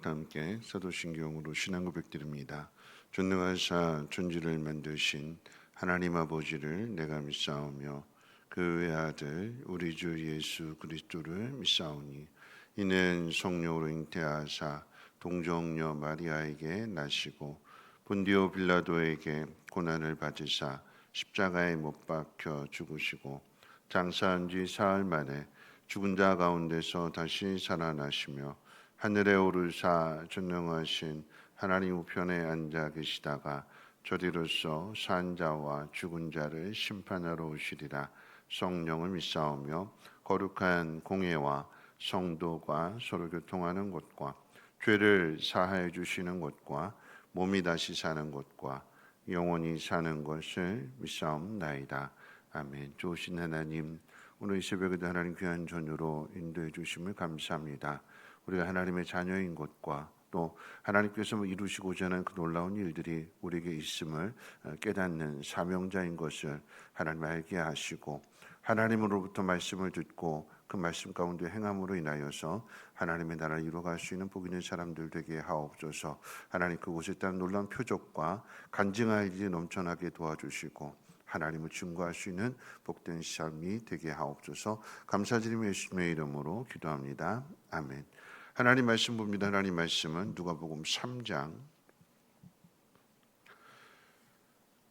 다 함께 사도신경으로 신앙 고백드립니다. 전능하사 천지를 만드신 하나님 아버지를 내가 믿사오며 그 외아들 우리 주 예수 그리스도를 믿사오니 이는 성령으로 잉태하사 동정녀 마리아에게 나시고 본디오 빌라도에게 고난을 받으사 십자가에 못 박혀 죽으시고 장사한 지 사흘 만에 죽은 자 가운데서 다시 살아나시며 하늘에 오르사 전능하신 하나님 우편에 앉아 계시다가 저리로서 산 자와 죽은 자를 심판하러 오시리라. 성령을 믿사오며 거룩한 공예와 성도가 서로 교통하는 것과 죄를 사하여 주시는 것과 몸이 다시 사는 것과 영원히 사는 것을 믿사옵나이다. 아멘. 좋으신 하나님, 오늘 이 새벽에도 하나님 귀한 전유로 인도해 주심을 감사합니다. 우리가 하나님의 자녀인 것과 또 하나님께서 이루시고자 하는 그 놀라운 일들이 우리에게 있음을 깨닫는 사명자인 것을 하나님 알게 하시고, 하나님으로부터 말씀을 듣고 그 말씀 가운데 행함으로 인하여서 하나님의 나라를 이루어갈 수 있는 복 있는 사람들 되게 하옵소서. 하나님 그곳에 따른 놀라운 표적과 간증할 일이 넘쳐나게 도와주시고 하나님을 증거할 수 있는 복된 삶이 되게 하옵소서. 감사드리며 예수님의 이름으로 기도합니다. 아멘. 하나님 말씀 봅니다. 하나님 말씀은 누가복음 3장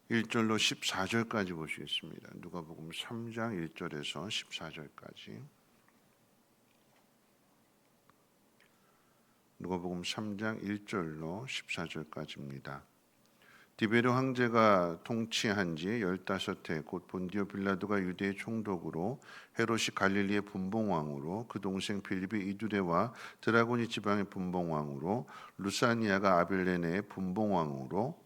1절로 14절까지 보시겠습니다. 누가복음 3장 1절에서 14절까지. 누가복음 3장 1절로 14절까지입니다. 디베르 황제가 통치한 지 15해 곧 본디오 빌라도가 유대의 총독으로 헤롯이 갈릴리의 분봉왕으로 그 동생 빌립이 이두레와 드라고니 지방의 분봉왕으로 루사니아가 아빌레네의 분봉왕으로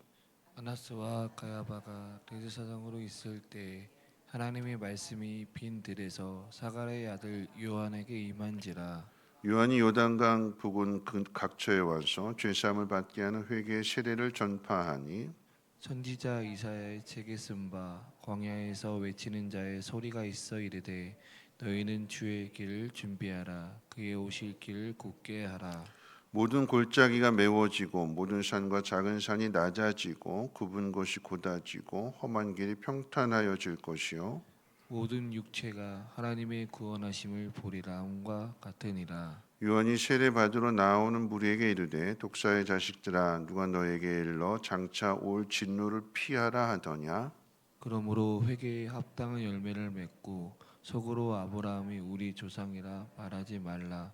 아나스와 가야바가 대제사장으로 있을 때 하나님의 말씀이 빈 들에서 사가랴의 아들 요한에게 임한지라. 요한이 요단강 부근 각처에 와서 죄사함을 받게 하는 회개의 세례를 전파하니 선지자 이사야의 책에 쓴 바 광야에서 외치는 자의 소리가 있어 이르되 너희는 주의 길을 준비하라 그의 오실 길을 굳게 하라. 모든 골짜기가 메워지고 모든 산과 작은 산이 낮아지고 굽은 곳이 곧아지고 험한 길이 평탄하여질 것이요 모든 육체가 하나님의 구원하심을 보리라 함과 같으니라. 요한이 세례 받으러 나오는 무리에게 이르되 독사의 자식들아 누가 너에게 일러 장차 올 진노를 피하라 하더냐. 그러므로 회개에 합당한 열매를 맺고 속으로 아브라함이 우리 조상이라 말하지 말라.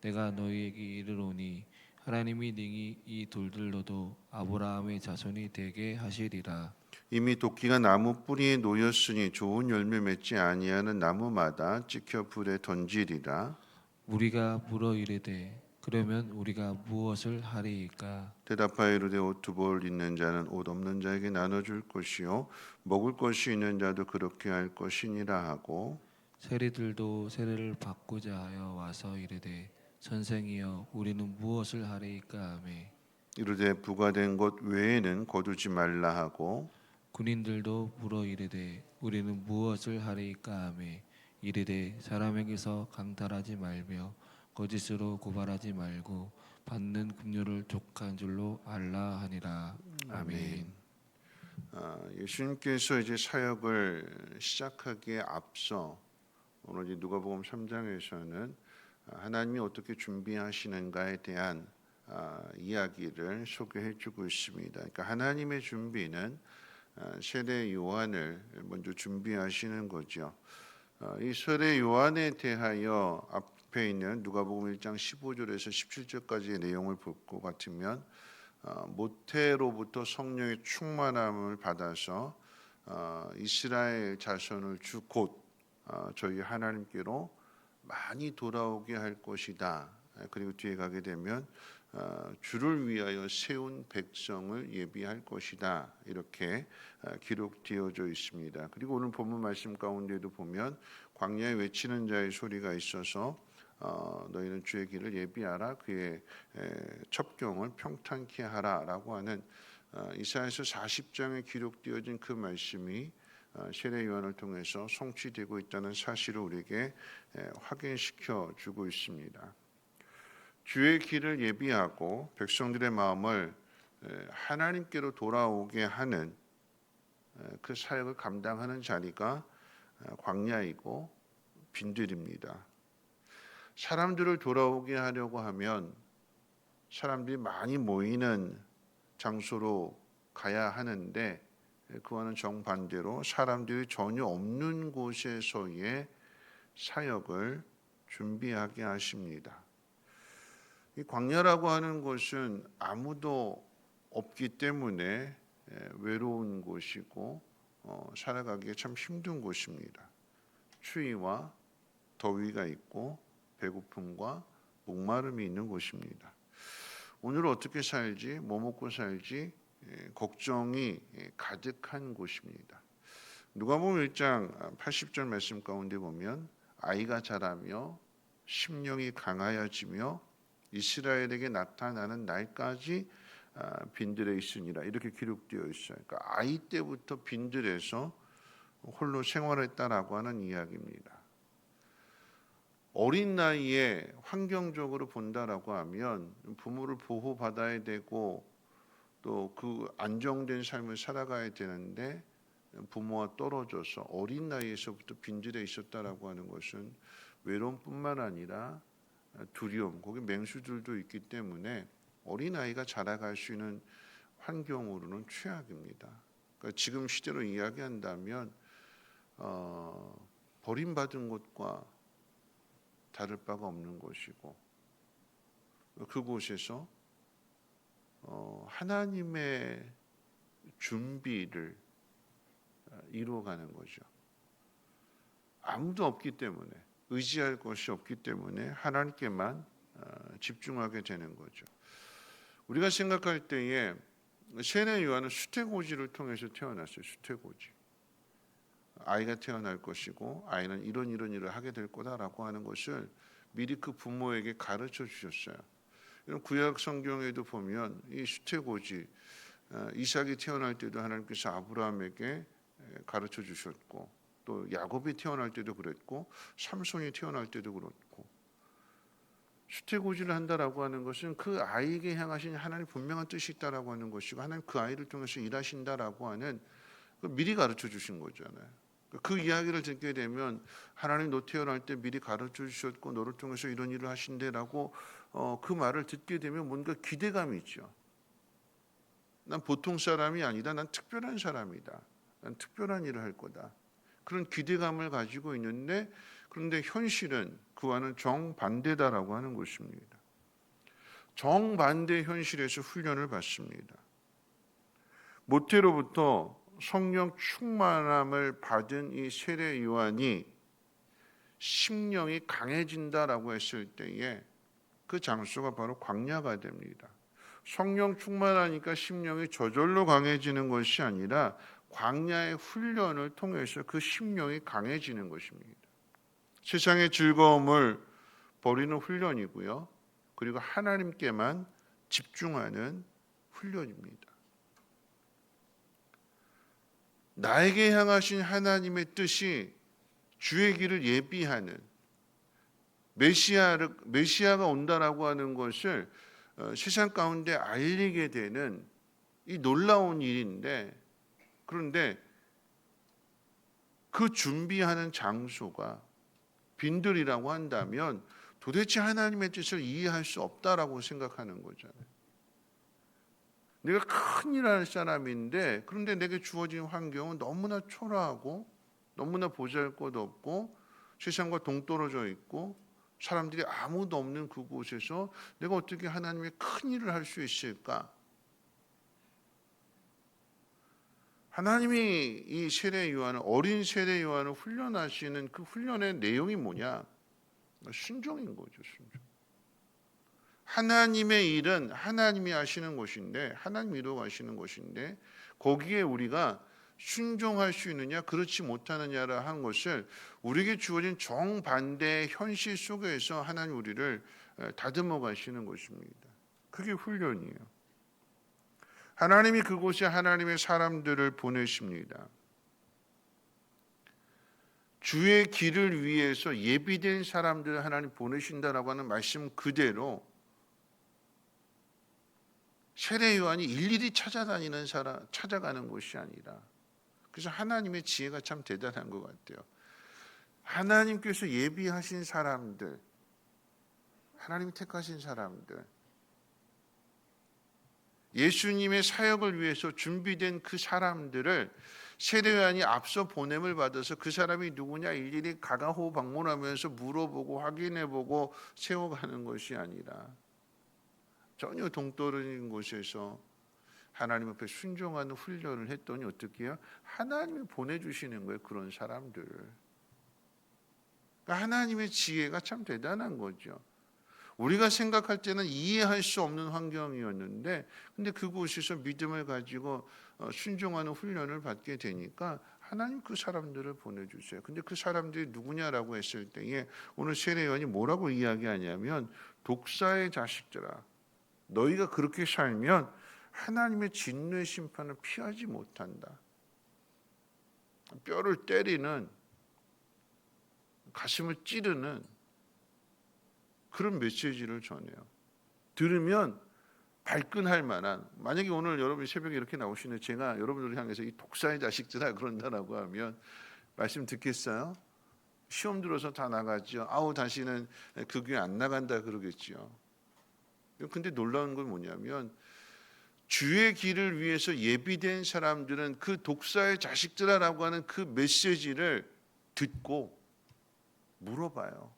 내가 너희에게 이르노니 하나님이 능히 이 돌들로도 아브라함의 자손이 되게 하시리라. 이미 도끼가 나무 뿌리에 놓였으니 좋은 열매 맺지 아니하는 나무마다 찍혀 불에 던지리라. 우리가 물어 이르되 그러면 우리가 무엇을 하리이까? 대답하여 이르되 옷 두 벌 있는 자는 옷 없는 자에게 나눠줄 것이요 먹을 것이 있는 자도 그렇게 할 것이니라 하고 세리들도 세례를 받고자 하여 와서 이르되 선생이여 우리는 무엇을 하리이까 하매 이르되 부과된 것 외에는 거두지 말라 하고 군인들도 물어 이르되 우리는 무엇을 하리이까 하매 이르되 사람에게서 강탈하지 말며 거짓으로 고발하지 말고 받는 급료를 족한 줄로 알라 하니라. 아멘. 예수님께서 이제 사역을 시작하기에 앞서 오늘 이제 누가복음 3장에서는 하나님이 어떻게 준비하시는가에 대한 이야기를 소개해주고 있습니다. 그러니까 하나님의 준비는 세례 요한을 먼저 준비하시는 거죠. 이 세례 요한에 대하여 앞에 있는 누가복음 1장 15절에서 17절까지의 내용을 볼 것 같으면 모태로부터 성령의 충만함을 받아서 이스라엘 자손을 주 곧 저희 하나님께로 많이 돌아오게 할 것이다. 그리고 뒤에 가게 되면 주를 위하여 세운 백성을 예비할 것이다. 이렇게 기록되어져 있습니다. 그리고 오늘 본문 말씀 가운데도 보면 광야에 외치는 자의 소리가 있어서 너희는 주의 길을 예비하라 그의 첩경을 평탄케 하라라고 하는 이사야서 40장에 기록되어진 그 말씀이 세례 요한을 통해서 성취되고 있다는 사실을 우리에게 확인시켜 주고 있습니다. 주의 길을 예비하고 백성들의 마음을 하나님께로 돌아오게 하는 그 사역을 감당하는 자리가 광야이고 빈들입니다. 사람들을 돌아오게 하려고 하면 사람들이 많이 모이는 장소로 가야 하는데 그와는 정반대로 사람들이 전혀 없는 곳에서의 사역을 준비하게 하십니다. 이 광야라고 하는 곳은 아무도 없기 때문에 외로운 곳이고 살아가기에 참 힘든 곳입니다. 추위와 더위가 있고 배고픔과 목마름이 있는 곳입니다. 오늘 어떻게 살지, 뭐 먹고 살지 걱정이 가득한 곳입니다. 누가복음 1장 80절 말씀 가운데 보면 아이가 자라며 심령이 강하여지며 이스라엘에게 나타나는 날까지 빈들에 있으니라 이렇게 기록되어 있어요. 그러니까 아이 때부터 빈들에서 홀로 생활했다라고 하는 이야기입니다. 어린 나이에 환경적으로 본다라고 하면 부모를 보호받아야 되고 또 그 안정된 삶을 살아가야 되는데 부모와 떨어져서 어린 나이에서부터 빈들에 있었다라고 하는 것은 외로움뿐만 아니라 두려움, 거기 맹수들도 있기 때문에 어린아이가 자라갈 수 있는 환경으로는 최악입니다. 그러니까 지금 시대로 이야기한다면 버림받은 것과 다를 바가 없는 것이고 그곳에서 하나님의 준비를 이루어가는 거죠. 아무도 없기 때문에 의지할 것이 없기 때문에 하나님께만 집중하게 되는 거죠. 우리가 생각할 때에 세례 요한은 수태고지를 통해서 태어났어요. 수태고지. 아이가 태어날 것이고 아이는 이런 일을 하게 될 거다라고 하는 것을 미리 그 부모에게 가르쳐 주셨어요. 구약 성경에도 보면 이 수태고지 이삭이 태어날 때도 하나님께서 아브라함에게 가르쳐 주셨고 또 야곱이 태어날 때도 그랬고 삼손이 태어날 때도 그렇고 수태고지를 한다라고 하는 것은 그 아이에게 향하신 하나님 분명한 뜻이 있다라고 하는 것이고 하나님 그 아이를 통해서 일하신다라고 하는 미리 가르쳐 주신 거잖아요. 그 이야기를 듣게 되면 하나님 너 태어날 때 미리 가르쳐 주셨고 너를 통해서 이런 일을 하신대라고 그 말을 듣게 되면 뭔가 기대감이 있죠. 난 보통 사람이 아니다. 난 특별한 사람이다. 난 특별한 일을 할 거다. 그런 기대감을 가지고 있는데 그런데 현실은 그와는 정반대다라고 하는 것입니다. 정반대 현실에서 훈련을 받습니다. 모태로부터 성령 충만함을 받은 이 세례 요한이 심령이 강해진다라고 했을 때에 그 장소가 바로 광야가 됩니다. 성령 충만하니까 심령이 저절로 강해지는 것이 아니라 광야의 훈련을 통해서 그 심령이 강해지는 것입니다. 세상의 즐거움을 버리는 훈련이고요. 그리고 하나님께만 집중하는 훈련입니다. 나에게 향하신 하나님의 뜻이 주의 길을 예비하는 메시아가 온다라고 하는 것을 세상 가운데 알리게 되는 이 놀라운 일인데 그런데 그 준비하는 장소가 빈들이라고 한다면 도대체 하나님의 뜻을 이해할 수 없다라고 생각하는 거잖아요. 내가 큰일 할 사람인데 그런데 내게 주어진 환경은 너무나 초라하고 너무나 보잘것없고 세상과 동떨어져 있고 사람들이 아무도 없는 그곳에서 내가 어떻게 하나님의 큰일을 할 수 있을까? 하나님이 이 세례 요한을 어린 세례 요한을 훈련하시는 그 훈련의 내용이 뭐냐? 순종인 거죠. 순종. 하나님의 일은 하나님이 하시는 것인데 하나님 이루어가시는 것인데 거기에 우리가 순종할 수 있느냐 그렇지 못하느냐라 한 것을 우리에게 주어진 정반대의 현실 속에서 하나님 우리를 다듬어 가시는 것입니다. 그게 훈련이에요. 하나님이 그곳에 하나님의 사람들을 보내십니다. 주의 길을 위해서 예비된 사람들을 하나님 보내신다라고 하는 말씀 그대로 세례 요한이 일일이 찾아가는 것이 아니라, 그래서 하나님의 지혜가 참 대단한 것 같아요. 하나님께서 예비하신 사람들, 하나님이 택하신 사람들, 예수님의 사역을 위해서 준비된 그 사람들을 세례 요한이 앞서 보냄을 받아서 그 사람이 누구냐 일일이 가가호 방문하면서 물어보고 확인해보고 세워가는 것이 아니라, 전혀 동떨어진 곳에서 하나님 앞에 순종하는 훈련을 했더니 어떻게 해요? 하나님이 보내주시는 거예요, 그런 사람들을. 그러니까 하나님의 지혜가 참 대단한 거죠. 우리가 생각할 때는 이해할 수 없는 환경이었는데, 근데 그곳에서 믿음을 가지고 순종하는 훈련을 받게 되니까 하나님 그 사람들을 보내주세요. 근데 그 사람들이 누구냐라고 했을 때에 오늘 세례 요한이 뭐라고 이야기하냐면, 독사의 자식들아, 너희가 그렇게 살면 하나님의 진노의 심판을 피하지 못한다. 뼈를 때리는, 가슴을 찌르는 그런 메시지를 전해요. 들으면 발끈할 만한, 만약에 오늘 여러분이 새벽에 이렇게 나오시는데 제가 여러분들을 향해서 이 독사의 자식들아 그런다라고 하면 말씀 듣겠어요? 시험 들어서 다 나가죠. 아우 다시는 그 교회 안 나간다 그러겠죠. 근데 놀라운 건 뭐냐면, 주의 길을 위해서 예비된 사람들은 그 독사의 자식들아라고 하는 그 메시지를 듣고 물어봐요.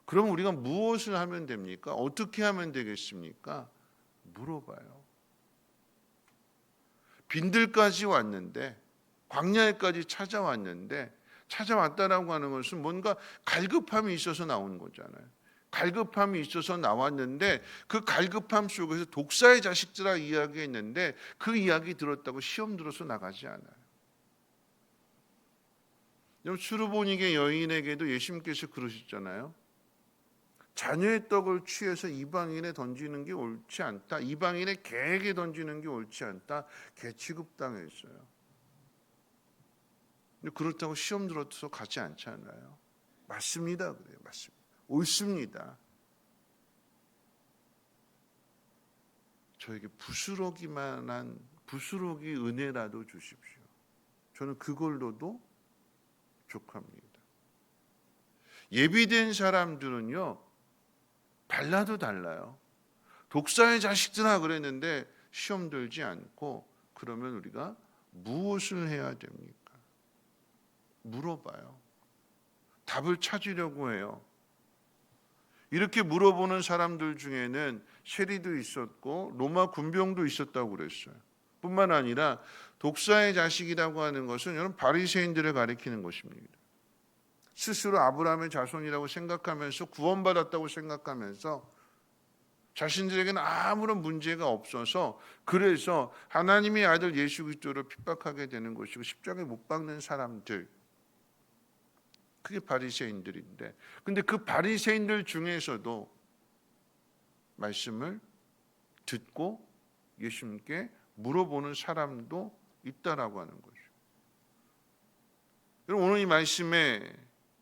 그럼 우리가 무엇을 하면 됩니까? 어떻게 하면 되겠습니까? 물어봐요. 빈들까지 왔는데, 광야에까지 찾아왔다라고 하는 것은 뭔가 갈급함이 있어서 나온 거잖아요. 갈급함이 있어서 나왔는데, 그 갈급함 속에서 독사의 자식들아 이야기했는데 그 이야기 들었다고 시험 들어서 나가지 않아요. 수르보니게 여인에게도 예수님께서 그러셨잖아요. 자녀의 떡을 취해서 이방인에 던지는 게 옳지 않다. 이방인의 개에게 던지는 게 옳지 않다. 개 취급당했어요. 근데 그렇다고 시험 들어서 가지 않잖아요. 맞습니다. 그래요. 맞습니다. 옳습니다. 저에게 부스러기만한 부스러기 은혜라도 주십시오. 저는 그걸로도 족합니다. 예비된 사람들은요, 달라도 달라요. 독사의 자식들아 그랬는데 시험 들지 않고, 그러면 우리가 무엇을 해야 됩니까? 물어봐요. 답을 찾으려고 해요. 이렇게 물어보는 사람들 중에는 세리도 있었고 로마 군병도 있었다고 그랬어요. 뿐만 아니라 독사의 자식이라고 하는 것은 여러분 바리새인들을 가리키는 것입니다. 스스로 아브라함의 자손이라고 생각하면서 구원받았다고 생각하면서 자신들에게는 아무런 문제가 없어서, 그래서 하나님의 아들 예수 그리스도를 핍박하게 되는 것이고 십자가에 못 박는 사람들, 그게 바리새인들인데, 근데 그 바리새인들 중에서도 말씀을 듣고 예수님께 물어보는 사람도 있다라고 하는 거죠. 여러분, 오늘 이 말씀의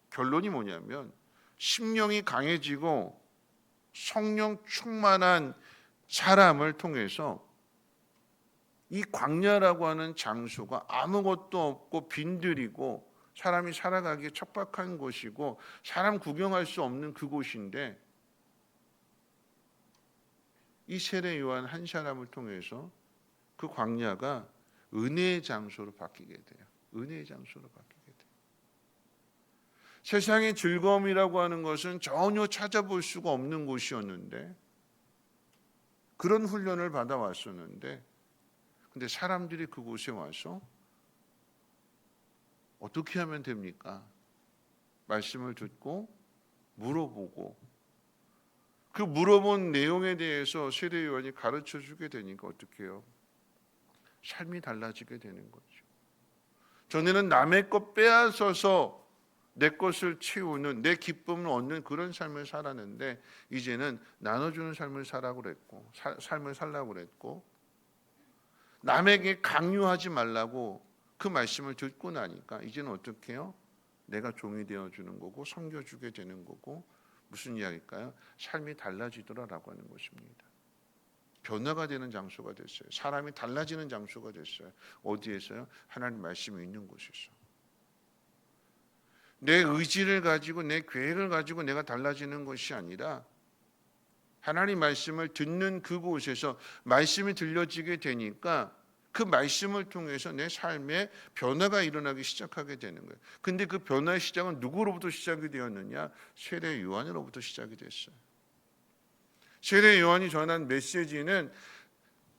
결론이 뭐냐면, 심령이 강해지고 성령 충만한 사람을 통해서 이 광야라고 하는 장소가 아무것도 없고 빈들이고 사람이 살아가기에 척박한 곳이고 사람 구경할 수 없는 그곳인데, 이 세례 요한 한 사람을 통해서 그 광야가 은혜의 장소로 바뀌게 돼요. 은혜의 장소로 바뀌게 돼요. 세상의 즐거움이라고 하는 것은 전혀 찾아볼 수가 없는 곳이었는데, 그런 훈련을 받아왔었는데, 근데 사람들이 그곳에 와서 어떻게 하면 됩니까? 말씀을 듣고 물어보고, 그 물어본 내용에 대해서 세례 요한이 가르쳐 주게 되니까 어떻게 해요? 삶이 달라지게 되는 거죠. 전에는 남의 것 빼앗아서 내 것을 채우는, 내 기쁨을 얻는 그런 삶을 살았는데, 이제는 나눠주는 삶을 살라고 그랬고, 남에게 강요하지 말라고 그 말씀을 듣고 나니까 이제는 어떻게 해요? 내가 종이 되어주는 거고 섬겨주게 되는 거고, 무슨 이야기일까요? 삶이 달라지더라라고 하는 것입니다. 변화가 되는 장소가 됐어요. 사람이 달라지는 장소가 됐어요. 어디에서요? 하나님 말씀이 있는 곳에서. 내 의지를 가지고 내 계획을 가지고 내가 달라지는 것이 아니라 하나님 말씀을 듣는 그곳에서 말씀이 들려지게 되니까 그 말씀을 통해서 내 삶에 변화가 일어나기 시작하게 되는 거예요. 근데 그 변화의 시작은 누구로부터 시작이 되었느냐? 세례 요한으로부터 시작이 됐어요. 세례 요한이 전한 메시지는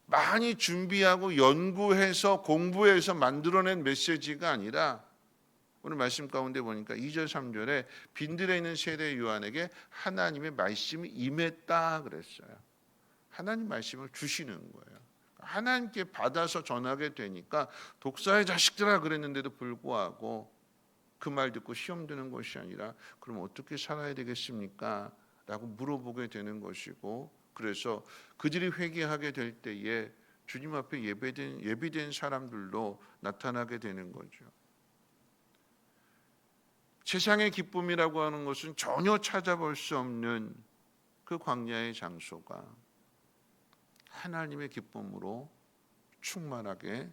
많이 준비하고 연구해서 공부해서 만들어낸 메시지가 아니라 오늘 말씀 가운데 보니까 2절 3절에 빈들에 있는 세례 요한에게 하나님의 말씀이 임했다 그랬어요. 하나님 말씀을 주시는 거예요. 하나님께 받아서 전하게 되니까 독사의 자식들아 그랬는데도 불구하고 그 말 듣고 시험 드는 것이 아니라 그럼 어떻게 살아야 되겠습니까? 라고 물어보게 되는 것이고, 그래서 그들이 회개하게 될 때에 주님 앞에 예비된 사람들로 나타나게 되는 거죠. 세상의 기쁨이라고 하는 것은 전혀 찾아볼 수 없는 그 광야의 장소가 하나님의 기쁨으로 충만하게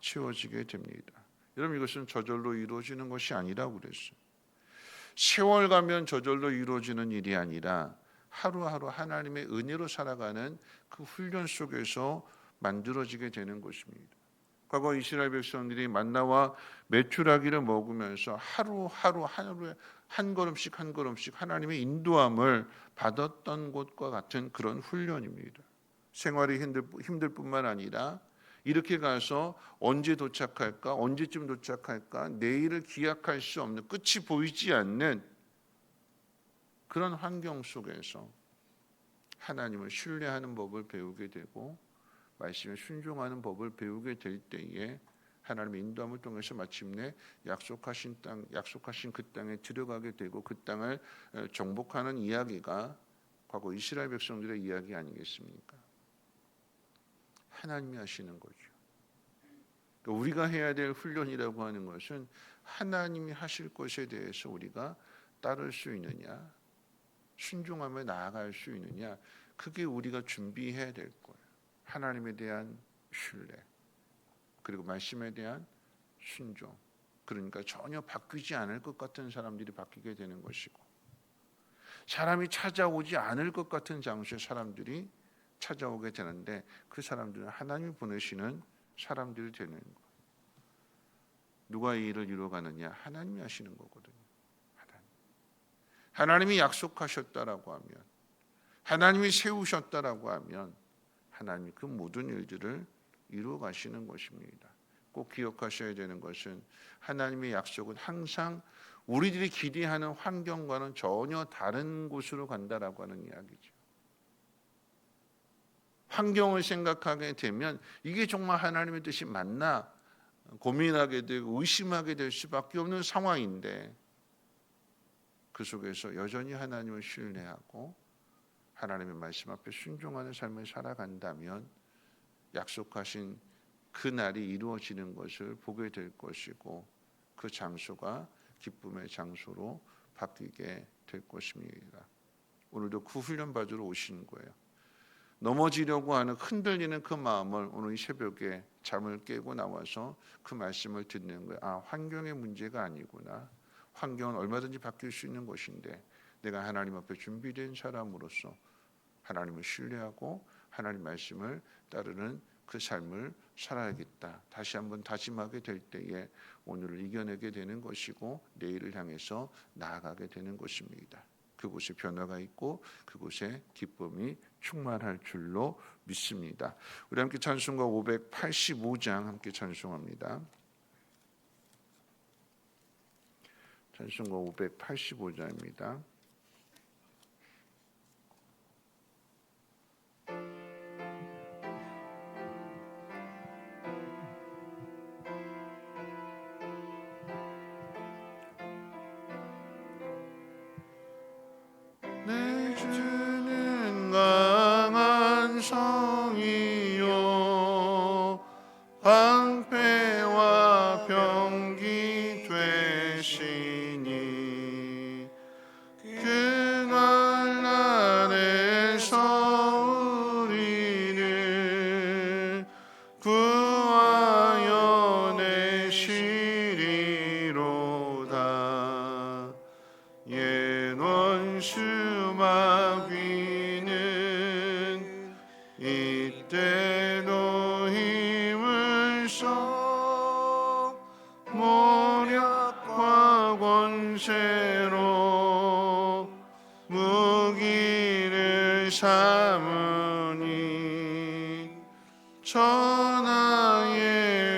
채워지게 됩니다. 여러분, 이것은 저절로 이루어지는 것이 아니라고 그랬어요. 세월 가면 저절로 이루어지는 일이 아니라 하루하루 하나님의 은혜로 살아가는 그 훈련 속에서 만들어지게 되는 것입니다. 과거 이스라엘 백성들이 만나와 메추라기를 먹으면서 하루에 한 걸음씩 한 걸음씩 하나님의 인도함을 받았던 것과 같은 그런 훈련입니다. 생활이 힘들 뿐만 아니라 이렇게 가서 언제 도착할까, 언제쯤 도착할까, 내일을 기약할 수 없는, 끝이 보이지 않는 그런 환경 속에서 하나님을 신뢰하는 법을 배우게 되고 말씀에 순종하는 법을 배우게 될 때에 하나님의 인도함을 통해서 마침내 약속하신 그 땅에 들어가게 되고 그 땅을 정복하는 이야기가 과거 이스라엘 백성들의 이야기 아니겠습니까? 하나님이 하시는 거죠. 그러니까 우리가 해야 될 훈련이라고 하는 것은 하나님이 하실 것에 대해서 우리가 따를 수 있느냐, 순종하며 나아갈 수 있느냐, 그게 우리가 준비해야 될 거예요. 하나님에 대한 신뢰, 그리고 말씀에 대한 순종. 그러니까 전혀 바뀌지 않을 것 같은 사람들이 바뀌게 되는 것이고, 사람이 찾아오지 않을 것 같은 장소에 사람들이 찾아오게 되는데 그 사람들은 하나님이 보내시는 사람들이 되는 거예요. 누가 이 일을 이루어가느냐? 하나님이 하시는 거거든요. 하나님이 약속하셨다라고 하면, 하나님이 세우셨다라고 하면 하나님이 그 모든 일들을 이루어 가시는 것입니다. 꼭 기억하셔야 되는 것은 하나님의 약속은 항상 우리들이 기대하는 환경과는 전혀 다른 곳으로 간다라고 하는 이야기죠. 환경을 생각하게 되면 이게 정말 하나님의 뜻이 맞나 고민하게 되고 의심하게 될 수밖에 없는 상황인데, 그 속에서 여전히 하나님을 신뢰하고 하나님의 말씀 앞에 순종하는 삶을 살아간다면 약속하신 그 날이 이루어지는 것을 보게 될 것이고 그 장소가 기쁨의 장소로 바뀌게 될 것입니다. 오늘도 그 훈련 받으러 오신 거예요. 넘어지려고 하는 흔들리는 그 마음을 오늘 이 새벽에 잠을 깨고 나와서 그 말씀을 듣는 거예요. 아, 환경의 문제가 아니구나. 환경은 얼마든지 바뀔 수 있는 것인데 내가 하나님 앞에 준비된 사람으로서 하나님을 신뢰하고 하나님 말씀을 따르는 그 삶을 살아야겠다. 다시 한번 다짐하게 될 때에 오늘을 이겨내게 되는 것이고 내일을 향해서 나아가게 되는 것입니다. 그곳에 변화가 있고 그곳에 기쁨이 충만할 줄로 믿습니다. 우리 함께 찬송가 585장 함께 찬송합니다. 찬송가 585장입니다. 내 주는 강한 성이요 방패와 병기 되시니 그날 안에서 우리는 모략과 권세로 무기를 삼으니 천하에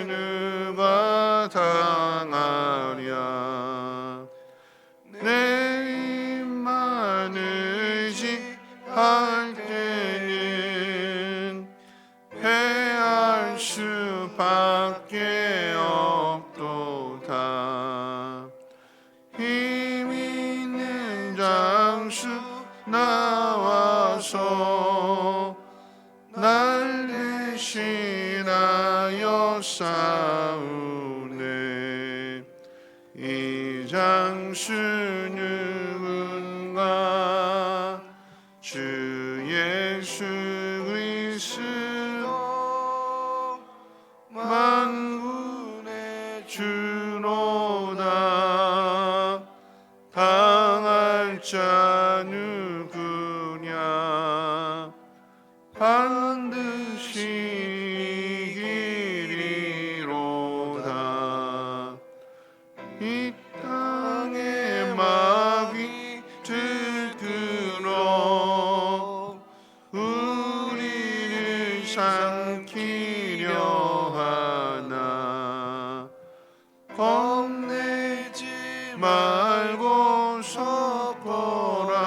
누가 당하랴. 내 입만 의지할 때는 패할 수밖에 없도다. 힘 있는 장수 나와서 날 대신하여 싸우네. 이 장수 누군가? 주 예수 그리스도 만군의 주로다. 당할 자 누구냐? 반드시 이기리로다. 이 땅의 마귀 들들어 우리를 삼키려 하나. 겁내지 말고 서거라.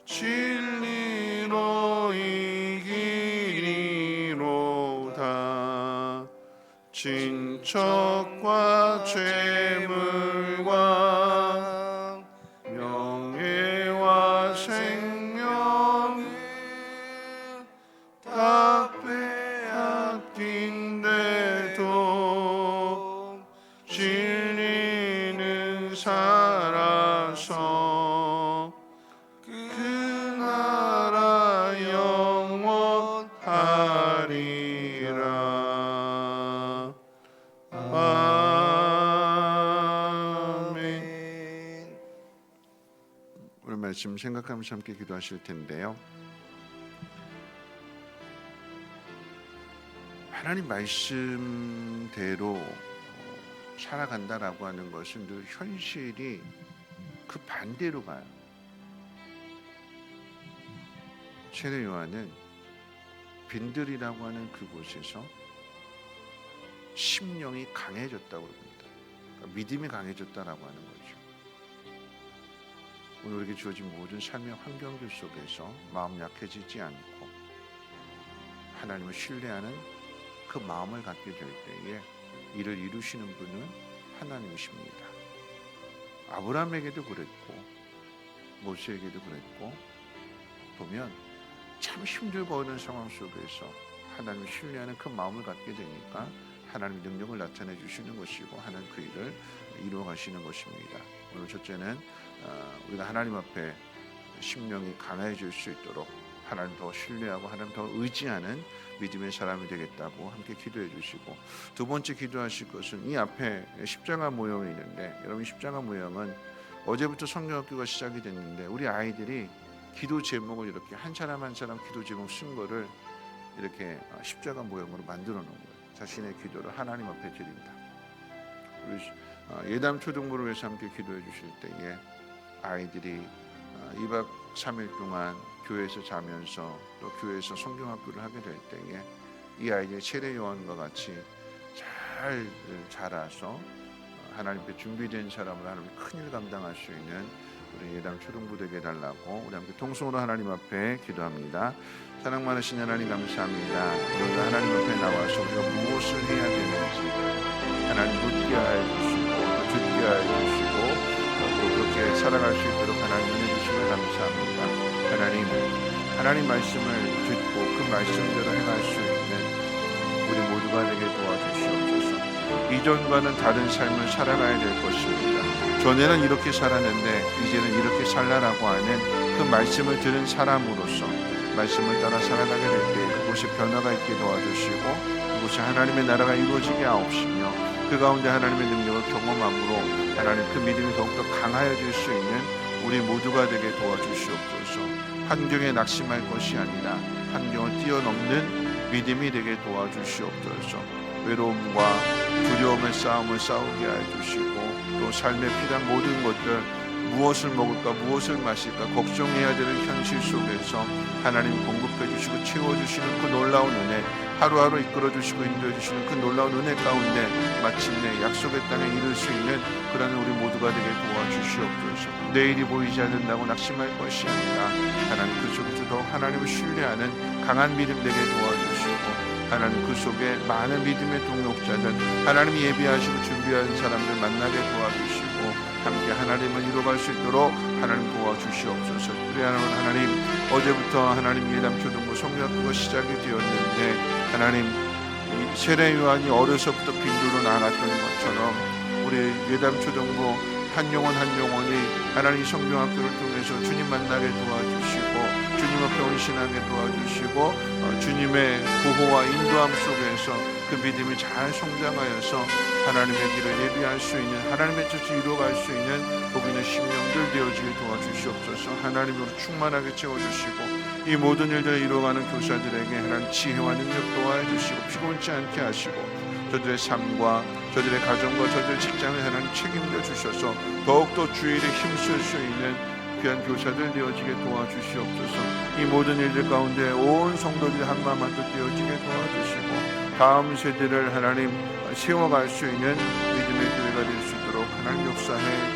진리로 이기리로다. 친척과 재물과 명예와 생명을 다 빼앗긴데도 진리는 살아서 그 나라 영원하리라. 아멘. 오늘 말씀 생각하면서 함께 기도하실 텐데요. 하나님 말씀대로 살아간다라고 하는 것은 늘 현실이 그 반대로 가요. 세례 요한은 빈들이라고 하는 그곳에서 심령이 강해졌다고 합니다. 그러니까 믿음이 강해졌다라고 하는 거죠. 오늘 우리에게 주어진 모든 삶의 환경들 속에서 마음 약해지지 않고 하나님을 신뢰하는 그 마음을 갖게 될 때에 이를 이루시는 분은 하나님이십니다. 아브라함에게도 그랬고 모세에게도 그랬고, 보면 참 힘들고 어려운 상황 속에서 하나님을 신뢰하는 그 마음을 갖게 되니까 하나님의 능력을 나타내 주시는 것이고 하나님 그 일을 이루어 가시는 것입니다. 오늘 첫째는 우리가 하나님 앞에 심령이 강해질 수 있도록 하나님 더 신뢰하고 하나님 더 의지하는 믿음의 사람이 되겠다고 함께 기도해 주시고, 두 번째 기도하실 것은 이 앞에 십자가 모형이 있는데, 여러분 십자가 모형은 어제부터 성경학교가 시작이 됐는데 우리 아이들이 기도 제목을 이렇게 한 사람 한 사람 기도 제목 쓴 거를 이렇게 십자가 모형으로 만들어 놓은 거예요. 자신의 기도를 하나님 앞에 드린다. 우리 예담 초등부를 위해서 함께 기도해 주실 때에 아이들이 2박 3일 동안 교회에서 자면서 또 교회에서 성경학교를 하게 될 때에 이 아이들이 세례 요한과 같이 잘 자라서 하나님께 준비된 사람으로 하나님 큰일 감당할 수 있는 우리 예담 초등부 되게 해달라고 우리 함께 통성으로 하나님 앞에 기도합니다. 사랑 많으신 하나님 감사합니다. 우리가 하나님 앞에 나와서 우리가 무엇을 해야 되는지 하나님 묻게 하여 주시고 또 듣게 하여 주시고 또 그렇게 살아갈 수 있도록 하나님 은혜 주시면 감사합니다. 하나님 말씀을 듣고 그 말씀대로 행할 수 있는 우리 모두가 되게 도와주시옵소서. 이전과는 다른 삶을 살아가야 될 것입니다. 전에는 이렇게 살았는데 이제는 이렇게 살라라고 하는 그 말씀을 들은 사람으로서 말씀을 따라 살아가게 될 때 그곳에 변화가 있게 도와주시고 그곳에 하나님의 나라가 이루어지게 하옵시며 그 가운데 하나님의 능력을 경험함으로 하나님 그 믿음이 더욱더 강하여질 수 있는 우리 모두가 되게 도와주시옵소서. 환경에 낙심할 것이 아니라 환경을 뛰어넘는 믿음이 되게 도와주시옵소서. 외로움과 두려움의 싸움을 싸우게 해 주시고 또 삶에 필요한 모든 것들 무엇을 먹을까 무엇을 마실까 걱정해야 되는 현실 속에서 하나님 공급해 주시고 채워주시는 그 놀라운 은혜 하루하루 이끌어 주시고 인도해 주시는 그 놀라운 은혜 가운데 마침내 약속의 땅에 이를 수 있는 그러한 우리 모두가 되게 도와주시옵소서. 내일이 보이지 않는다고 낙심할 것이 아니라 하나님 그 속에서 더욱 하나님을 신뢰하는 강한 믿음 되게 도와주시고 하나님 그 속에 많은 믿음의 동역자들 하나님이 예비하시고 준비한 사람들 만나게 도와주시고 함께 하나님을 이루어갈 수 있도록 하나님 도와주시옵소서. 우리 하나님 어제부터 하나님 예담초등부 성교학교가 시작이 되었는데 하나님 이 세례 요한이 어려서부터 빈들로 나갔던 것처럼 우리 예담초등부 한 영혼 한 영혼이 하나님 성경학교를 통해서 주님 만나게 도와주시고 주님 앞에 온신하게 도와주시고 주님의 보호와 인도함 속에서 그 믿음이 잘 성장하여서 하나님의 길을 예비할 수 있는 하나님의 뜻을 이루어갈 수 있는 복인의 심령들 되어지게 도와주시옵소서. 하나님으로 충만하게 채워주시고 이 모든 일들을 이루어가는 교사들에게 하나님 지혜와 능력 도와주시고 피곤치 않게 하시고 저들의 삶과 저들의 가정과 저들의 직장을 하나님 책임져 주셔서 더욱더 주일에 힘쓸 수 있는 귀한 교사들 되어지게 도와주시옵소서. 이 모든 일들 가운데 온 성도들이 한마음 한뜻 되어지게 도와주시고 다음 세대를 하나님 세워갈 수 있는 믿음의 교회가 될 수 있도록 하나님 역사해